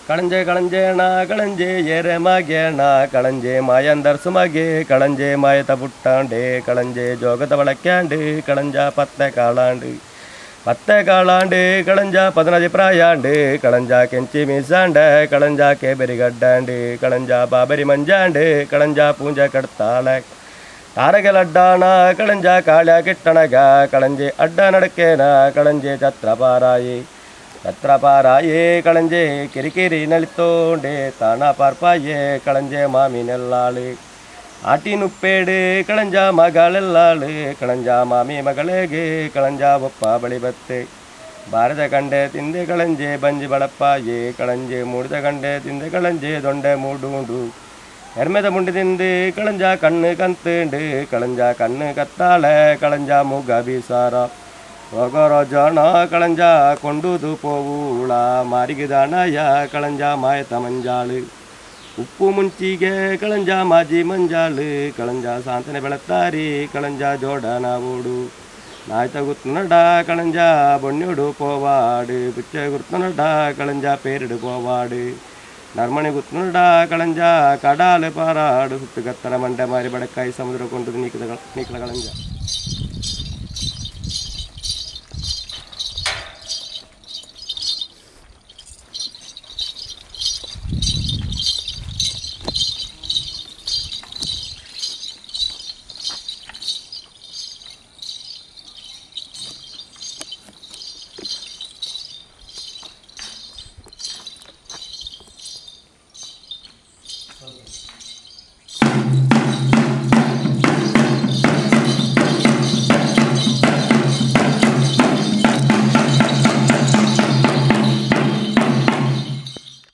ಕಳಂಜೆ ಕಳಂಜೇಣ ಕಳಂಜೆ ಏರೆ ಮಾಗೇಣ ಕಳಂಜೆ ಮಾಯಂದರ್ ಸುಮಗೆ ಕಳಂಜೆ ಮಾಯತ ಬುಟ್ಟಾಂಡೆ ಕಳಂಜೆ ಜೋಗದ ಬಳಕ್ಯಾಂಡು ಕಳಂಜ ಪತ್ತೆ ಕಾಳಾಂಡು ಕಳಂಜ ಪದನಜಿ ಪ್ರಾಯಾಂಡು ಕಳಂಜ ಕೆಂಚಿ ಮೀಸಾಂಡ ಕಳಂಜ ಕೇಬರಿಗಡ್ಡಾಂಡು ಕಳಂಜ ಬಾಬರಿ ಮಂಜಾಂಡು ಕಳಂಜ ಪೂಂಜ ಕಡ್ತಾಳೆ ತಾರಗೆಲಡ್ಡಾಣ ಕಳಂಜ ಕಾಳ್ಯ ಕಿಟ್ಟಣಗ ಕಳಂಜೆ ಅಡ್ಡ ನಡಕೇನ ಕಳಂಜೆ ಛತ್ರಪಾರಾಯಿ ಕಳಂಜೆ ಕಿರಿಕಿರಿ ನಲಿತೋಂಡೆ ತಾಣ ಪಾರ್ಪಾಯೆ ಕಳಂಜೆ ಮಾಮಿ ನೆಲ್ಲಾಳು ಆಟಿನುಪ್ಪೇಡು ಕಳಂಜ ಮಗಳೆಲ್ಲಾಳು ಕಳಂಜ ಮಾಮಿ ಮಗಳಿಗೆ ಕಳಂಜ ಒಪ್ಪ ಬಳಿ ಬತ್ತೆ ಬಾರದ ಕಂಡೆ ತಿಂದೆ ಕಳಂಜೆ ಬಂಜಿ ಬಳಪ್ಪಾಯೆ ಕಳಂಜೆ ಮೂಡಿದ ಕಂಡೆ ತಿಂದೆ ಕಳಂಜೆ ದೊಂಡೆ ಮೂಡುಂಡು ಎರ್ಮೆದ ಮುಂಡಿ ತಿಂದು ಕಳಂಜ ಕಣ್ಣು ಕಂತುಂಡು ಕಳಂಜ ಕಣ್ಣು ಕತ್ತಾಳೆ ಕಳಂಜ ಮೂಗ ಬೀಸಾರ ಹೋಗೋರೋ ಜೋಣ ಕಳಂಜ ಕೊಂಡುದು ಪೋವುಳ ಮಾರಿಗಿದಾಣಯ ಕಳಂಜ ಮಾಯತ ಮಂಜಾಳು ಉಪ್ಪು ಮುಂಚಿಗೆ ಕಳಂಜ ಮಾಜಿ ಮಂಜಾಳು ಕಳಂಜ ಸಾಂತನೆ ಬೆಳತ್ತಾರಿ ಕಳಂಜ ಜೋಡನ ಓಡು ನಾಯ್ತ ಗುತ್ತುನಡ ಕಳಂಜ ಬೊಣ್ಣುಡು ಪೋವಾಡು ಪುಚ್ಚೆ ಗುರ್ತುನಡ ಕಳಂಜ ಪೇರಿಡು ಪೋವಾಡು ನರ್ಮಣಿ ಗುತ್ತುನಡ ಕಳಂಜ ಕಡಾಲು ಪಾರಾಡು ಸುತ್ತು ಕತ್ತರ ಮಂಡೆ ಮಾರಿ ಬಡಕಾಯಿ ಸಮುದ್ರ ಕೊಂಡು ನೀಕಲ ಕಳಂಜ